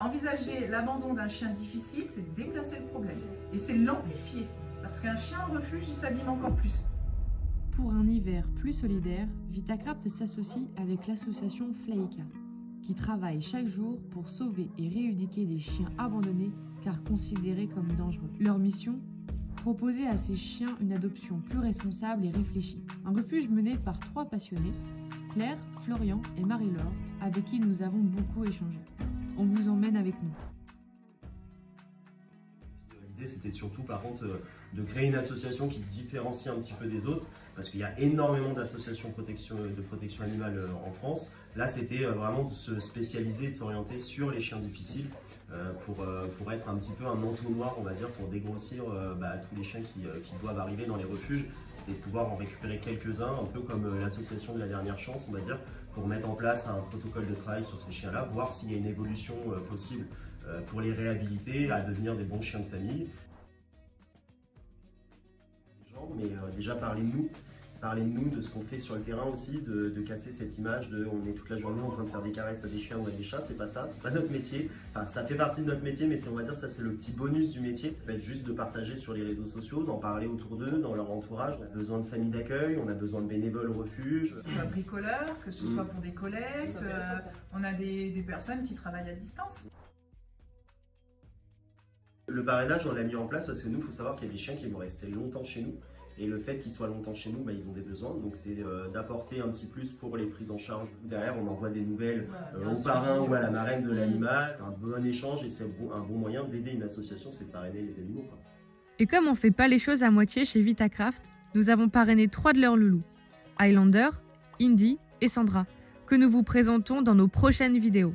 Envisager l'abandon d'un chien difficile, c'est déplacer le problème. Et c'est l'amplifier. Parce qu'un chien en refuge, il s'abîme encore plus. Pour un hiver plus solidaire, Vitacraft s'associe avec l'association Flaika, qui travaille chaque jour pour sauver et rééduquer des chiens abandonnés car considérés comme dangereux. Leur mission ? Proposer à ces chiens une adoption plus responsable et réfléchie. Un refuge mené par 3 passionnés, Claire, Florian et Marie-Laure, avec qui nous avons beaucoup échangé. On vous emmène avec nous. L'idée, c'était surtout, par contre, de créer une association qui se différencie un petit peu des autres, parce qu'il y a énormément d'associations de protection animale en France. Là, c'était vraiment de se spécialiser, de s'orienter sur les chiens difficiles, pour être un petit peu un entonnoir, on va dire, pour dégrossir tous les chiens qui doivent arriver dans les refuges. C'était de pouvoir en récupérer quelques-uns, un peu comme l'association de la dernière chance, on va dire, pour mettre en place un protocole de travail sur ces chiens-là, voir s'il y a une évolution possible pour les réhabiliter, à devenir des bons chiens de famille. Mais déjà parlez-nous de ce qu'on fait sur le terrain aussi, de casser cette image de on est toute la journée en train de faire des caresses à des chiens ou à des chats, c'est pas ça, c'est pas notre métier. Enfin, ça fait partie de notre métier, mais on va dire ça c'est le petit bonus du métier. Ça peut être juste de partager sur les réseaux sociaux, d'en parler autour d'eux, dans leur entourage. On a besoin de familles d'accueil, on a besoin de bénévoles au refuge. Bricoleurs, que ce soit pour des collectes, on a des personnes qui travaillent à distance. Le parrainage, on l'a mis en place parce que nous, il faut savoir qu'il y a des chiens qui vont rester longtemps chez nous. Et le fait qu'ils soient longtemps chez nous, ils ont des besoins. Donc c'est d'apporter un petit plus pour les prises en charge. Derrière, on envoie des nouvelles au parrain ou à la marraine de l'animal. C'est un bon échange et c'est un bon moyen d'aider une association, c'est de parrainer les animaux. Et comme on ne fait pas les choses à moitié chez Vitacraft, nous avons parrainé 3 de leurs loulous, Highlander, Indy et Sandra, que nous vous présentons dans nos prochaines vidéos.